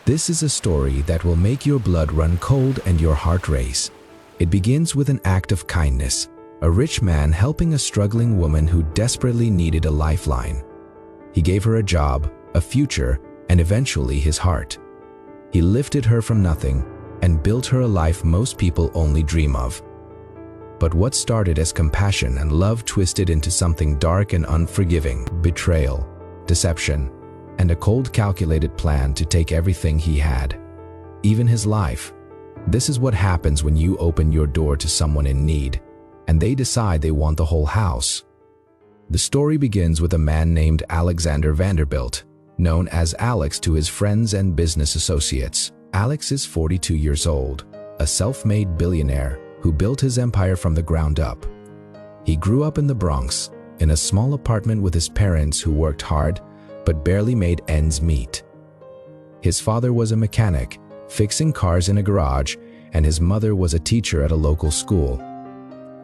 This is a story that will make your blood run cold and your heart race. It begins with an act of kindness, a rich man helping a struggling woman who desperately needed a lifeline. He gave her a job, a future, and eventually his heart. He lifted her from nothing and built her a life most people only dream of. But what started as compassion and love twisted into something dark and unforgiving: betrayal, deception, and a cold, calculated plan to take everything he had, even his life. This is what happens when you open your door to someone in need, and they decide they want the whole house. The story begins with a man named Alexander Vanderbilt, known as Alex to his friends and business associates. Alex is 42 years old, a self-made billionaire who built his empire from the ground up. He grew up in the Bronx, in a small apartment with his parents who worked hard but barely made ends meet. His father was a mechanic, fixing cars in a garage, and his mother was a teacher at a local school.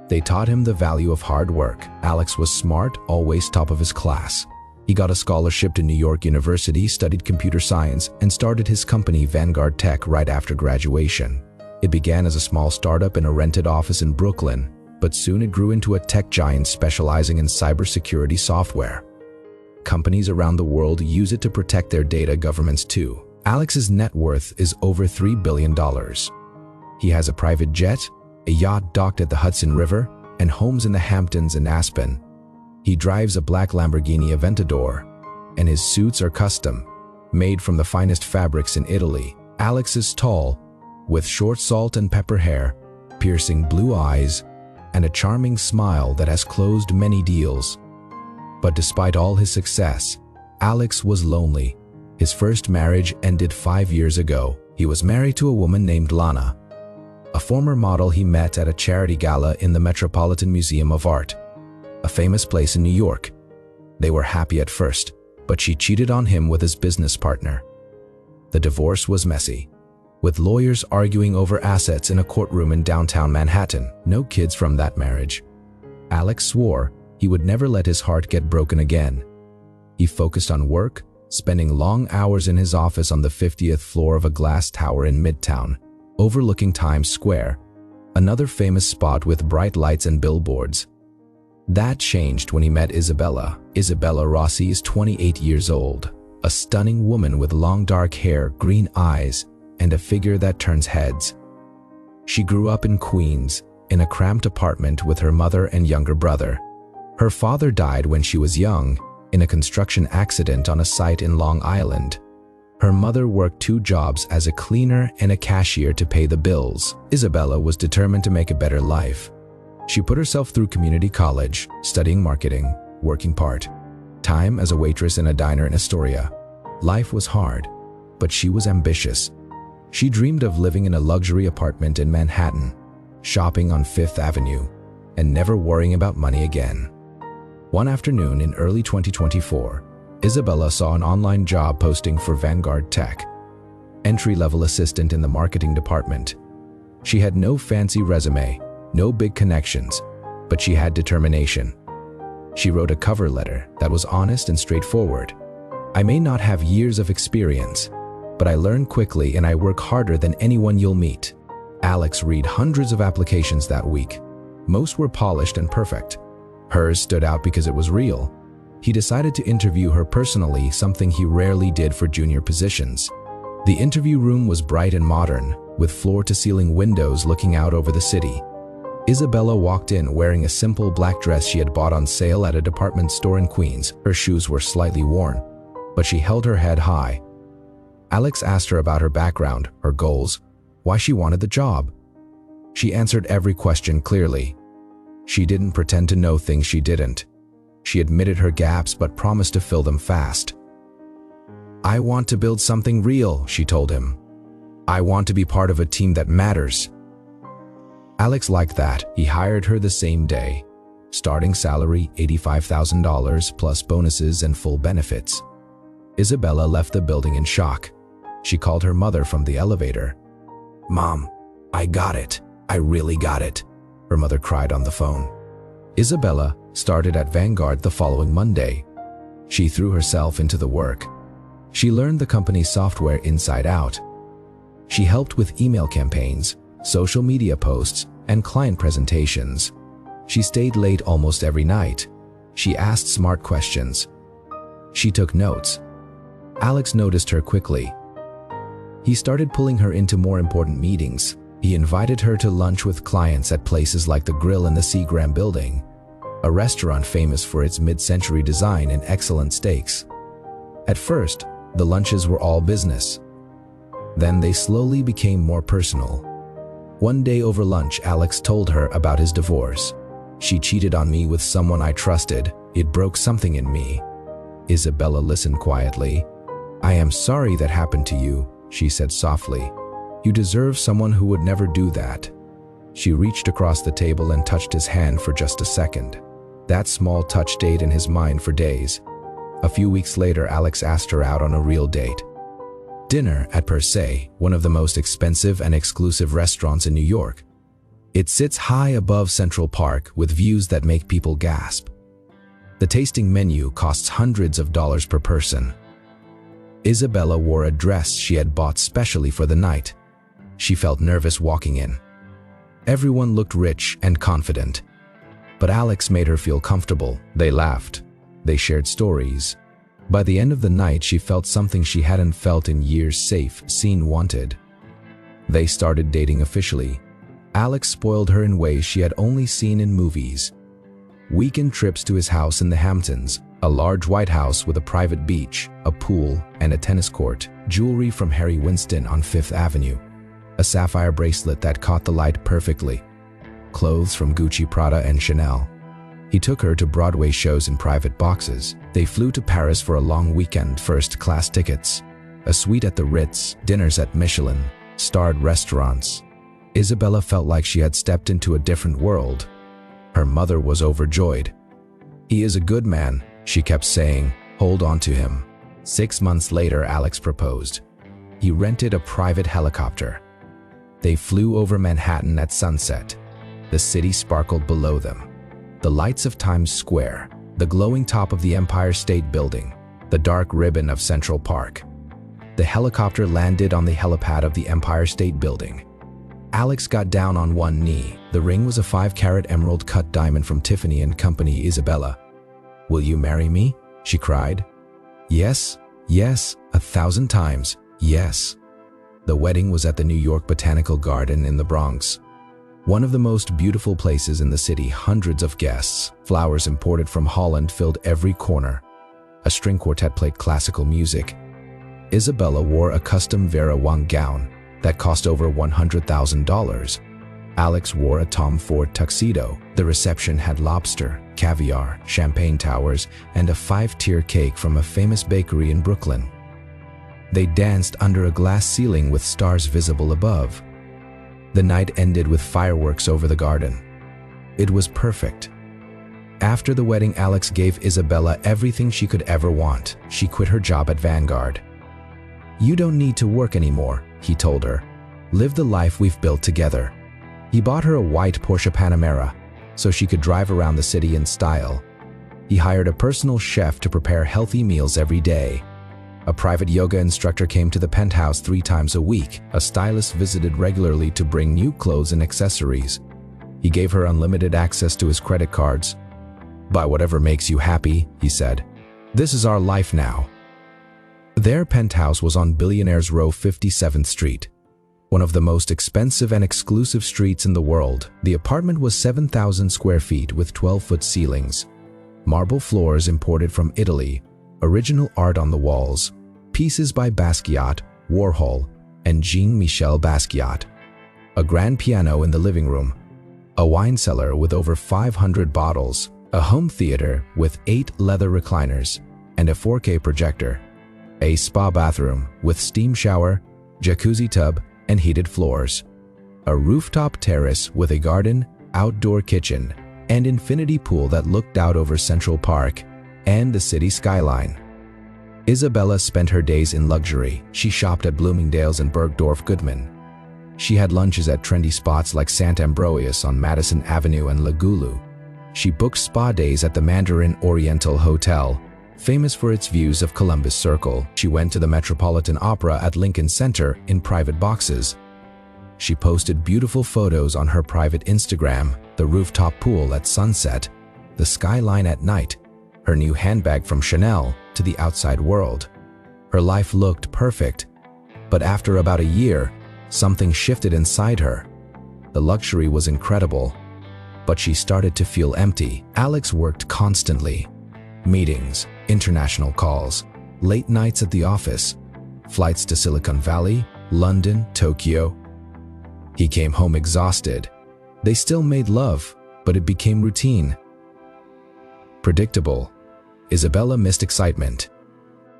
They taught him the value of hard work. Alex was smart, always top of his class. He got a scholarship to New York University, studied computer science, and started his company Vanguard Tech right after graduation. It began as a small startup in a rented office in Brooklyn, but soon it grew into a tech giant specializing in cybersecurity software. Companies around the world use it to protect their data, governments too. Alex's net worth is over $3 billion. He has a private jet, a yacht docked at the Hudson River, and homes in the Hamptons and Aspen. He drives a black Lamborghini Aventador, and his suits are custom, made from the finest fabrics in Italy. Alex is tall, with short salt and pepper hair, piercing blue eyes, and a charming smile that has closed many deals. But despite all his success, Alex was lonely. His first marriage ended 5 years ago. He was married to a woman named Lana, a former model he met at a charity gala in the Metropolitan Museum of Art, a famous place in New York. They were happy at first, but she cheated on him with his business partner. The divorce was messy, with lawyers arguing over assets in a courtroom in downtown Manhattan. No kids from that marriage. Alex swore he would never let his heart get broken again. He focused on work, spending long hours in his office on the 50th floor of a glass tower in Midtown, overlooking Times Square, another famous spot with bright lights and billboards. That changed when he met Isabella. Isabella Rossi is 28 years old, a stunning woman with long dark hair, green eyes, and a figure that turns heads. She grew up in Queens, in a cramped apartment with her mother and younger brother. Her father died when she was young, in a construction accident on a site in Long Island. Her mother worked 2 jobs as a cleaner and a cashier to pay the bills. Isabella was determined to make a better life. She put herself through community college, studying marketing, working part-time as a waitress in a diner in Astoria. Life was hard, but she was ambitious. She dreamed of living in a luxury apartment in Manhattan, shopping on Fifth Avenue, and never worrying about money again. One afternoon in early 2024, Isabella saw an online job posting for Vanguard Tech, entry-level assistant in the marketing department. She had no fancy resume, no big connections, but she had determination. She wrote a cover letter that was honest and straightforward. "I may not have years of experience, but I learn quickly and I work harder than anyone you'll meet." Alex read hundreds of applications that week. Most were polished and perfect. Hers stood out because it was real. He decided to interview her personally, something he rarely did for junior positions. The interview room was bright and modern, with floor-to-ceiling windows looking out over the city. Isabella walked in wearing a simple black dress she had bought on sale at a department store in Queens. Her shoes were slightly worn, but she held her head high. Alex asked her about her background, her goals, why she wanted the job. She answered every question clearly. She didn't pretend to know things she didn't. She admitted her gaps but promised to fill them fast. "I want to build something real," she told him. "I want to be part of a team that matters." Alex liked that. He hired her the same day. Starting salary $85,000 plus bonuses and full benefits. Isabella left the building in shock. She called her mother from the elevator. "Mom, I got it. I really got it," her mother cried on the phone. Isabella started at Vanguard the following Monday. She threw herself into the work. She learned the company's software inside out. She helped with email campaigns, social media posts, and client presentations. She stayed late almost every night. She asked smart questions. She took notes. Alex noticed her quickly. He started pulling her into more important meetings. He invited her to lunch with clients at places like the Grill in the Seagram building, a restaurant famous for its mid-century design and excellent steaks. At first, the lunches were all business. Then they slowly became more personal. One day over lunch, Alex told her about his divorce. "She cheated on me with someone I trusted. It broke something in me." Isabella listened quietly. "I am sorry that happened to you," she said softly. "You deserve someone who would never do that." She reached across the table and touched his hand for just a second. That small touch stayed in his mind for days. A few weeks later, Alex asked her out on a real date. Dinner at Per Se, one of the most expensive and exclusive restaurants in New York. It sits high above Central Park with views that make people gasp. The tasting menu costs hundreds of dollars per person. Isabella wore a dress she had bought specially for the night. She felt nervous walking in. Everyone looked rich and confident. But Alex made her feel comfortable. They laughed. They shared stories. By the end of the night, she felt something she hadn't felt in years: safe, seen, wanted. They started dating officially. Alex spoiled her in ways she had only seen in movies. Weekend trips to his house in the Hamptons, a large white house with a private beach, a pool, and a tennis court, jewelry from Harry Winston on Fifth Avenue, a sapphire bracelet that caught the light perfectly, clothes from Gucci, Prada, and Chanel. He took her to Broadway shows in private boxes. They flew to Paris for a long weekend, first-class tickets, a suite at the Ritz, dinners at Michelin-starred restaurants. Isabella felt like she had stepped into a different world. Her mother was overjoyed. "He is a good man," she kept saying. "Hold on to him." 6 months later, Alex proposed. He rented a private helicopter. They flew over Manhattan at sunset. The city sparkled below them. The lights of Times Square, the glowing top of the Empire State Building, the dark ribbon of Central Park. The helicopter landed on the helipad of the Empire State Building. Alex got down on one knee. The ring was a 5-carat emerald-cut diamond from Tiffany & Company. "Isabella, will you marry me?" she cried. "Yes, yes, 1,000 times, yes." The wedding was at the New York Botanical Garden in the Bronx, one of the most beautiful places in the city. Hundreds of guests, flowers imported from Holland filled every corner. A string quartet played classical music. Isabella wore a custom Vera Wang gown that cost over $100,000. Alex wore a Tom Ford tuxedo. The reception had lobster, caviar, champagne towers, and a 5-tier cake from a famous bakery in Brooklyn. They danced under a glass ceiling with stars visible above. The night ended with fireworks over the garden. It was perfect. After the wedding, Alex gave Isabella everything she could ever want. She quit her job at Vanguard. "You don't need to work anymore," he told her. "Live the life we've built together." He bought her a white Porsche Panamera so she could drive around the city in style. He hired a personal chef to prepare healthy meals every day. A private yoga instructor came to the penthouse 3 times a week. A stylist visited regularly to bring new clothes and accessories. He gave her unlimited access to his credit cards. "Buy whatever makes you happy," he said. "This is our life now." Their penthouse was on Billionaires Row, 57th Street, one of the most expensive and exclusive streets in the world. The apartment was 7,000 square feet with 12-foot ceilings, marble floors imported from Italy, original art on the walls, pieces by Basquiat, Warhol, and Jean-Michel Basquiat, a grand piano in the living room, a wine cellar with over 500 bottles, a home theater with 8 leather recliners, and a 4K projector, a spa bathroom with steam shower, jacuzzi tub, and heated floors, a rooftop terrace with a garden, outdoor kitchen, and infinity pool that looked out over Central Park and the city skyline. Isabella spent her days in luxury. She shopped at Bloomingdale's and Bergdorf Goodman. She had lunches at trendy spots like Sant Ambrosius on Madison Avenue and La Goulue. She booked spa days at the Mandarin Oriental Hotel, Famous for its views of Columbus Circle, she went to the Metropolitan Opera at Lincoln Center in private boxes. She posted beautiful photos on her private Instagram, the rooftop pool at sunset, the skyline at night, her new handbag from Chanel to the outside world. Her life looked perfect, but after about a year, something shifted inside her. The luxury was incredible, but she started to feel empty. Alex worked constantly. Meetings, international calls, late nights at the office, flights to Silicon Valley, London, Tokyo. He came home exhausted. They still made love, but it became routine. Predictable. Isabella missed excitement.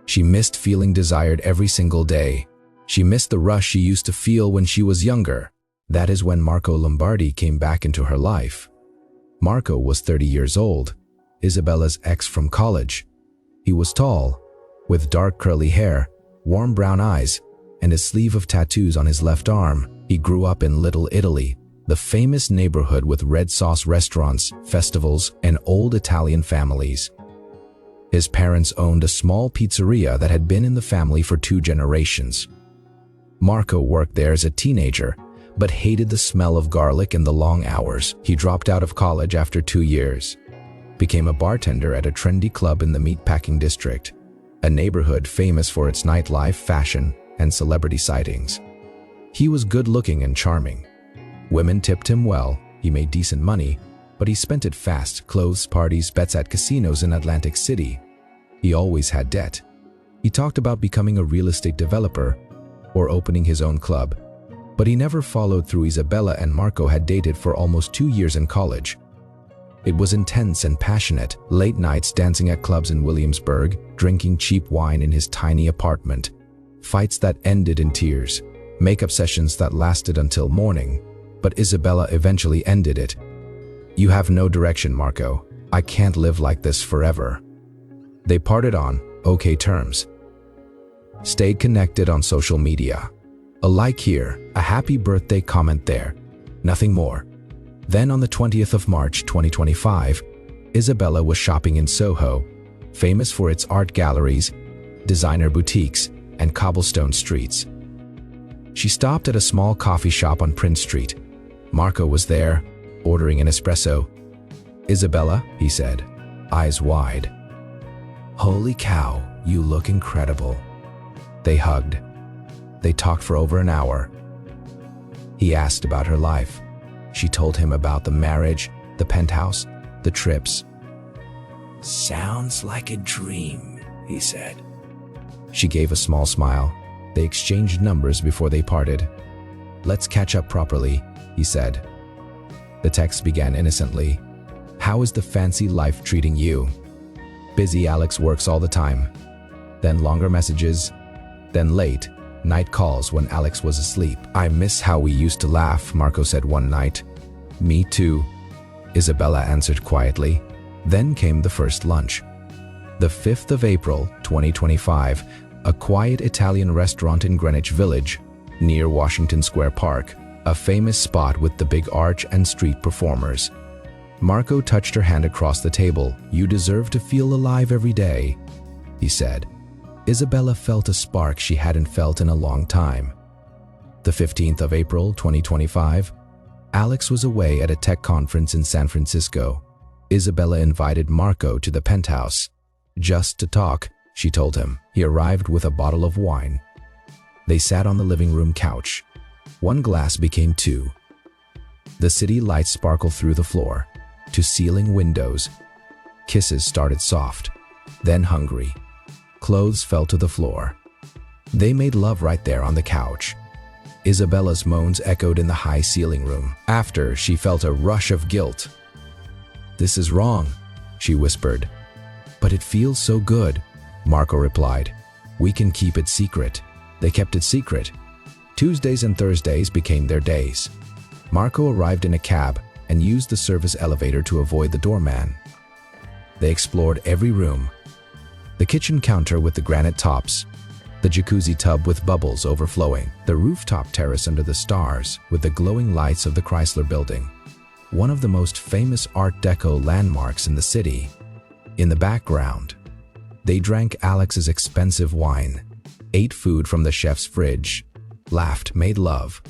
She missed feeling desired every single day. She missed the rush she used to feel when she was younger. That is when Marco Lombardi came back into her life. Marco was 30 years old, Isabella's ex from college. He was tall, with dark curly hair, warm brown eyes, and a sleeve of tattoos on his left arm. He grew up in Little Italy, the famous neighborhood with red sauce restaurants, festivals, and old Italian families. His parents owned a small pizzeria that had been in the family for 2 generations. Marco worked there as a teenager, but hated the smell of garlic and the long hours. He dropped out of college after 2 years, became a bartender at a trendy club in the meatpacking district, a neighborhood famous for its nightlife, fashion, and celebrity sightings. He was good-looking and charming. Women tipped him well, he made decent money, but he spent it fast: clothes, parties, bets at casinos in Atlantic City. He always had debt. He talked about becoming a real estate developer or opening his own club, but he never followed through. Isabella and Marco had dated for almost 2 years in college. It was intense and passionate, late nights dancing at clubs in Williamsburg, drinking cheap wine in his tiny apartment, fights that ended in tears, makeup sessions that lasted until morning, but Isabella eventually ended it. "You have no direction, Marco. I can't live like this forever." They parted on okay terms. Stayed connected on social media. A like here, a happy birthday comment there. Nothing more. Then on the 20th of March 2025, Isabella was shopping in Soho, famous for its art galleries, designer boutiques, and cobblestone streets. She stopped at a small coffee shop on Prince Street. Marco was there, ordering an espresso. "Isabella," he said, eyes wide. "Holy cow, you look incredible." They hugged. They talked for over an hour. He asked about her life. She told him about the marriage, the penthouse, the trips. "Sounds like a dream," he said. She gave a small smile. They exchanged numbers before they parted. "Let's catch up properly," he said. The text began innocently. "How is the fancy life treating you?" "Busy, Alex works all the time." Then longer messages. Then late night calls when Alex was asleep. "I miss how we used to laugh," Marco said one night. "Me too," Isabella answered quietly. Then came the first lunch. The 5th of April, 2025, a quiet Italian restaurant in Greenwich Village, near Washington Square Park, a famous spot with the big arch and street performers. Marco touched her hand across the table. "You deserve to feel alive every day," he said. Isabella felt a spark she hadn't felt in a long time. The 15th of April, 2025, Alex was away at a tech conference in San Francisco. Isabella invited Marco to the penthouse. "Just to talk," she told him. He arrived with a bottle of wine. They sat on the living room couch. One glass became 2. The city lights sparkled through the floor to ceiling windows. Kisses started soft, then hungry. Clothes fell to the floor. They made love right there on the couch. Isabella's moans echoed in the high ceiling room. After, she felt a rush of guilt. "This is wrong," she whispered. "But it feels so good," Marco replied. "We can keep it secret." They kept it secret. Tuesdays and Thursdays became their days. Marco arrived in a cab and used the service elevator to avoid the doorman. They explored every room. The kitchen counter with the granite tops, the jacuzzi tub with bubbles overflowing, the rooftop terrace under the stars with the glowing lights of the Chrysler Building, one of the most famous Art Deco landmarks in the city. In the background, They drank Alex's expensive wine, ate food from the chef's fridge, laughed, made love,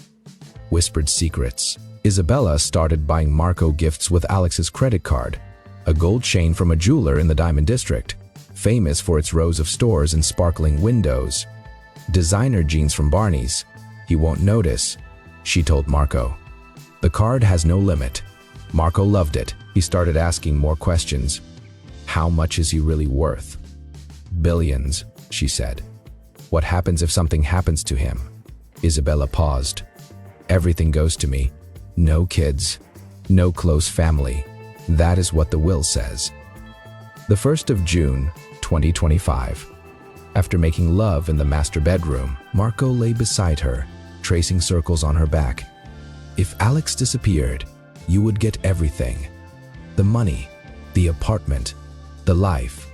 whispered secrets. Isabella started buying Marco gifts with Alex's credit card, a gold chain from a jeweler in the Diamond District, famous for its rows of stores and sparkling windows. Designer jeans from Barney's. He won't notice, she told Marco. The card has no limit. Marco loved it. He started asking more questions. How much is he really worth? Billions, she said. What happens if something happens to him? Isabella paused. Everything goes to me. No kids, no close family. That is what the will says. The 1st of June, 2025. After making love in the master bedroom, Marco lay beside her, tracing circles on her back. If Alex disappeared, you would get everything. The money, the apartment, the life.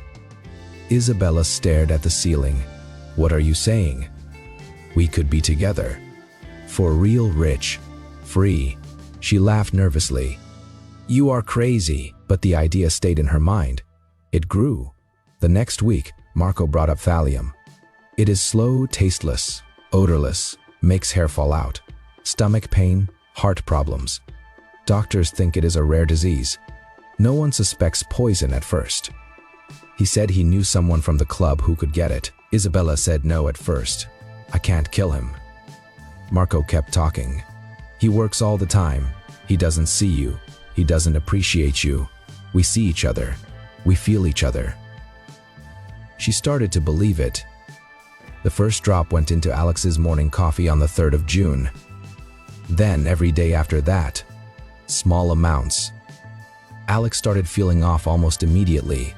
Isabella stared at the ceiling. What are you saying? We could be together. For real, rich, free. She laughed nervously. You are crazy, but the idea stayed in her mind. It grew. The next week, Marco brought up thallium. It is slow, tasteless, odorless, makes hair fall out, stomach pain, heart problems. Doctors think it is a rare disease. No one suspects poison at first. He said he knew someone from the club who could get it. Isabella said no at first. I can't kill him. Marco kept talking. He works all the time. He doesn't see you. He doesn't appreciate you. We see each other. We feel each other. She started to believe it. The first drop went into Alex's morning coffee on the 3rd of June. Then every day after that, small amounts. Alex started feeling off almost immediately.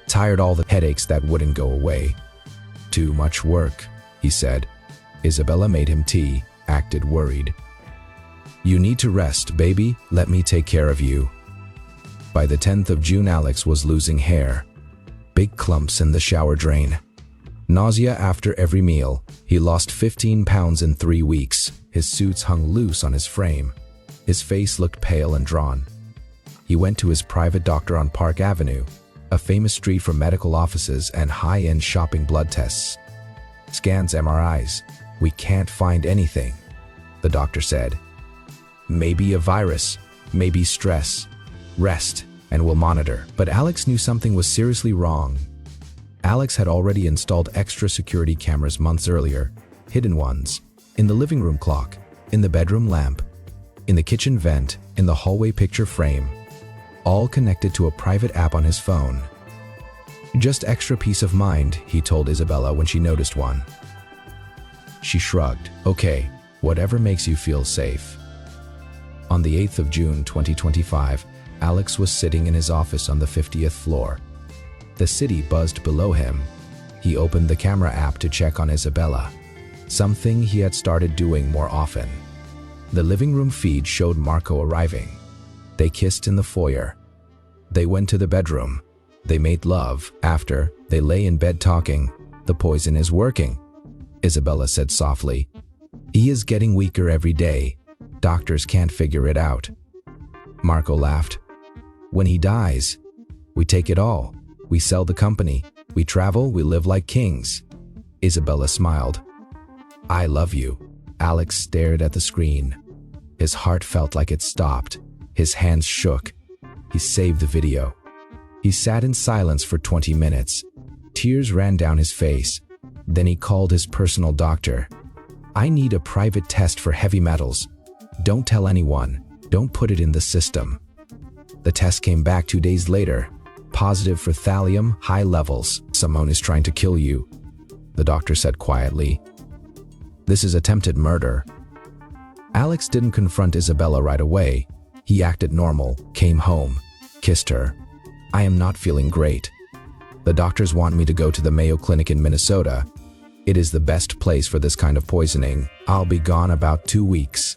Tired all the headaches that wouldn't go away. Too much work, he said. Isabella made him tea, acted worried. You need to rest, baby. Let me take care of you. By the 10th of June, Alex was losing hair. Big clumps in the shower drain. Nausea after every meal. He lost 15 pounds in 3 weeks. His suits hung loose on his frame. His face looked pale and drawn. He went to his private doctor on Park Avenue, a famous street for medical offices and high-end shopping blood tests. Scans, MRIs. We can't find anything, the doctor said. Maybe a virus, maybe stress. Rest, and we'll monitor. But Alex knew something was seriously wrong. Alex had already installed extra security cameras months earlier, hidden ones, in the living room clock, in the bedroom lamp, in the kitchen vent, in the hallway picture frame, all connected to a private app on his phone. Just extra peace of mind, he told Isabella when she noticed one. She shrugged. Okay, whatever makes you feel safe. On the 8th of June 2025, Alex was sitting in his office on the 50th floor. The city buzzed below him. He opened the camera app to check on Isabella, something he had started doing more often. The living room feed showed Marco arriving. They kissed in the foyer. They went to the bedroom. They made love. After, they lay in bed talking. The poison is working, Isabella said softly. He is getting weaker every day. Doctors can't figure it out. Marco laughed. When he dies, we take it all. We sell the company. We travel. We live like kings. Isabella smiled. I love you. Alex stared at the screen. His heart felt like it stopped. His hands shook. He saved the video. He sat in silence for 20 minutes. Tears ran down his face. Then he called his personal doctor. I need a private test for heavy metals. Don't tell anyone. Don't put it in the system. The test came back 2 days later. Positive for thallium, high levels. Someone is trying to kill you, the doctor said quietly. This is attempted murder. Alex didn't confront Isabella right away. He acted normal, came home, kissed her. I am not feeling great. The doctors want me to go to the Mayo Clinic in Minnesota. It is the best place for this kind of poisoning. I'll be gone about 2 weeks.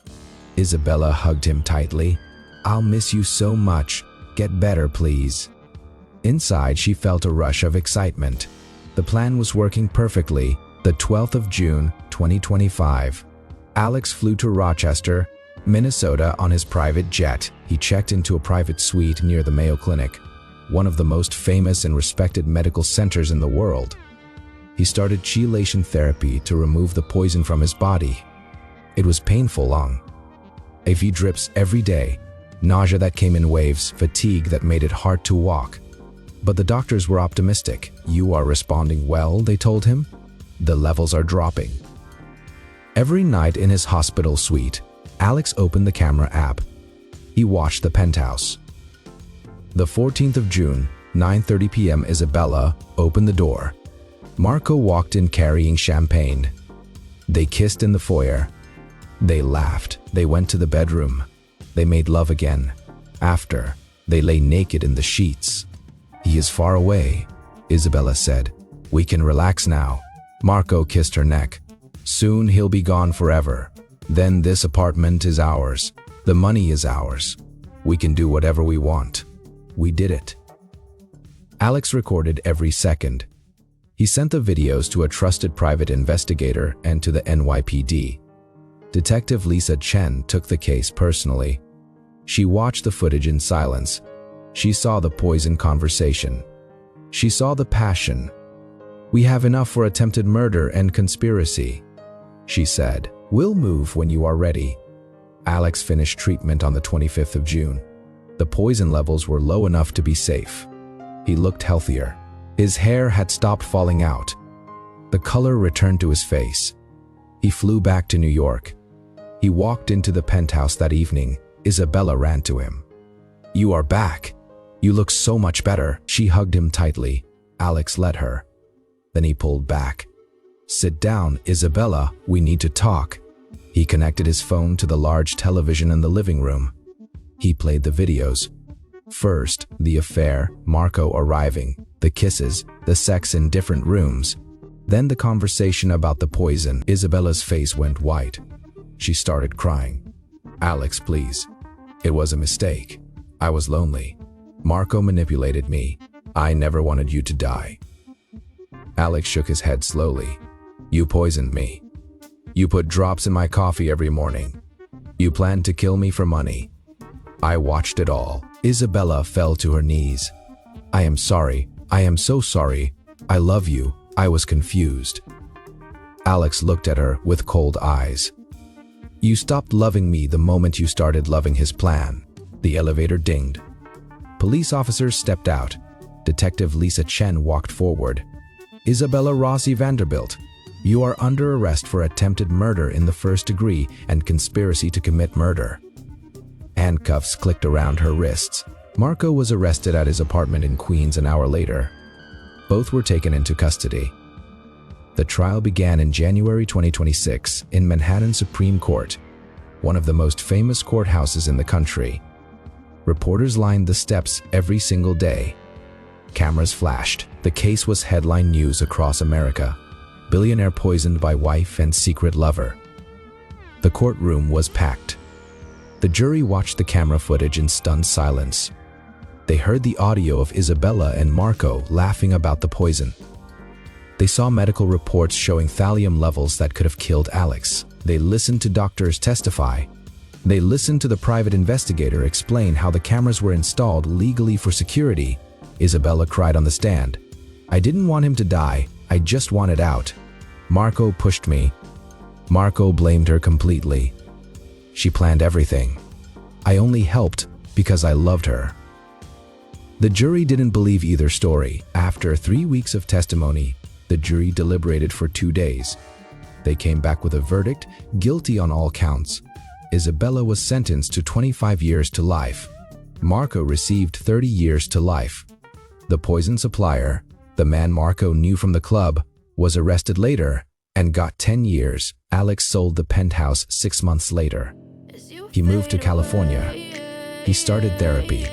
Isabella hugged him tightly. I'll miss you so much. Get better, please. Inside, she felt a rush of excitement. The plan was working perfectly. The 12th of June, 2025. Alex flew to Rochester, Minnesota on his private jet. He checked into a private suite near the Mayo Clinic. one of the most famous and respected medical centers in the world. He started chelation therapy to remove the poison from his body. It was painful long. IV drips every day, nausea that came in waves, fatigue that made it hard to walk. But the doctors were optimistic. "You are responding well," they told him. "The levels are dropping." Every night in his hospital suite, Alex opened the camera app. He watched the penthouse. The 14th of June, 9:30 p.m. Isabella opened the door. Marco walked in carrying champagne. They kissed in the foyer. They laughed. They went to the bedroom. They made love again. After, they lay naked in the sheets. "He is far away," Isabella said. "We can relax now." Marco kissed her neck. "Soon he'll be gone forever. Then this apartment is ours. The money is ours. We can do whatever we want." We did it. Alex recorded every second. He sent the videos to a trusted private investigator and to the NYPD. Detective Lisa Chen took the case personally. She watched the footage in silence. She saw the poison conversation. She saw the passion. "We have enough for attempted murder and conspiracy," she said. "We'll move when you are ready." Alex finished treatment on the 25th of June. The poison levels were low enough to be safe. He looked healthier. His hair had stopped falling out. The color returned to his face. He flew back to New York. He walked into the penthouse that evening. Isabella ran to him. "You are back. You look so much better." She hugged him tightly. Alex let her. Then he pulled back. "Sit down, Isabella. We need to talk." He connected his phone to the large television in the living room. He played the videos. First, the affair, Marco arriving, the kisses, the sex in different rooms. Then the conversation about the poison. Isabella's face went white. She started crying. "Alex, please. It was a mistake. I was lonely. Marco manipulated me. I never wanted you to die." Alex shook his head slowly. "You poisoned me. You put drops in my coffee every morning. You planned to kill me for money. I watched it all." Isabella fell to her knees. "I am sorry. I am so sorry. I love you. I was confused." Alex looked at her with cold eyes. "You stopped loving me the moment you started loving his plan." The elevator dinged. Police officers stepped out. Detective Lisa Chen walked forward. "Isabella Rossi Vanderbilt, you are under arrest for attempted murder in the first degree and conspiracy to commit murder." Handcuffs clicked around her wrists. Marco was arrested at his apartment in Queens an hour later. Both were taken into custody. The trial began in January 2026 in Manhattan Supreme Court, one of the most famous courthouses in the country. Reporters lined the steps every single day. Cameras flashed. The case was headline news across America. Billionaire poisoned by wife and secret lover. The courtroom was packed. The jury watched the camera footage in stunned silence. They heard the audio of Isabella and Marco laughing about the poison. They saw medical reports showing thallium levels that could have killed Alex. They listened to doctors testify. They listened to the private investigator explain how the cameras were installed legally for security. Isabella cried on the stand. "I didn't want him to die. I just wanted out. Marco pushed me." Marco blamed her completely. "She planned everything. I only helped because I loved her." The jury didn't believe either story. After 3 weeks of testimony, the jury deliberated for 2 days. They came back with a verdict, guilty on all counts. Isabella was sentenced to 25 years to life. Marco received 30 years to life. The poison supplier, the man Marco knew from the club, was arrested later and got 10 years. Alex sold the penthouse 6 months later. He moved to California. He started therapy.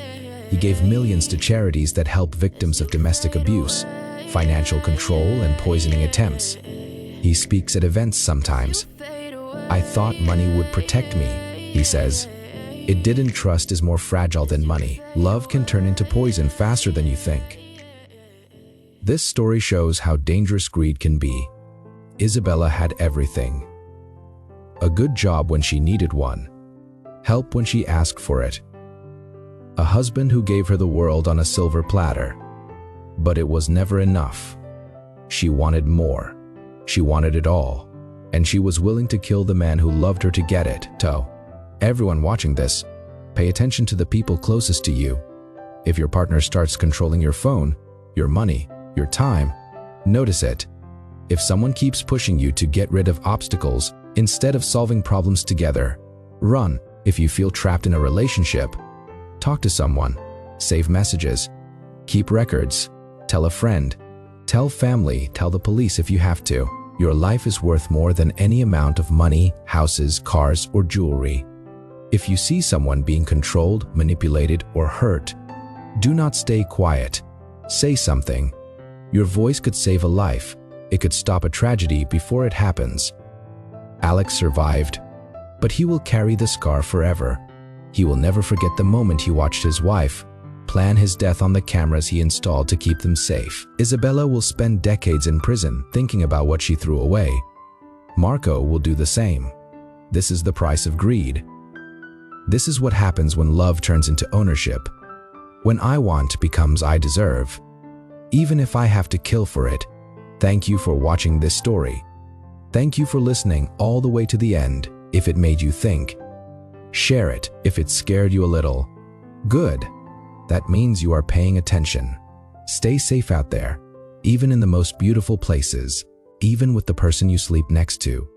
He gave millions to charities that help victims of domestic abuse, financial control, and poisoning attempts. He speaks at events sometimes. "I thought money would protect me," he says. "It didn't. Trust is more fragile than money. Love can turn into poison faster than you think." This story shows how dangerous greed can be. Isabella had everything. A good job when she needed one. Help when she asked for it. a husband who gave her the world on a silver platter. But it was never enough. She wanted more. She wanted it all. And she was willing to kill the man who loved her to get it. To everyone watching this, pay attention to the people closest to you. If your partner starts controlling your phone, your money, your time, notice it. If someone keeps pushing you to get rid of obstacles instead of solving problems together, run. If you feel trapped in a relationship, talk to someone, save messages, keep records, tell a friend, tell family, tell the police if you have to. Your life is worth more than any amount of money, houses, cars, or jewelry. If you see someone being controlled, manipulated, or hurt, do not stay quiet. Say something. Your voice could save a life. It could stop a tragedy before it happens. Alex survived, but he will carry the scar forever. He will never forget the moment he watched his wife plan his death on the cameras he installed to keep them safe. Isabella will spend decades in prison thinking about what she threw away. Marco will do the same. This is the price of greed. This is what happens when love turns into ownership. When I want becomes I deserve. Even if I have to kill for it. Thank you for watching this story. Thank you for listening all the way to the end. If it made you think, share it. If it scared you a little, good. That means you are paying attention. Stay safe out there, even in the most beautiful places, even with the person you sleep next to.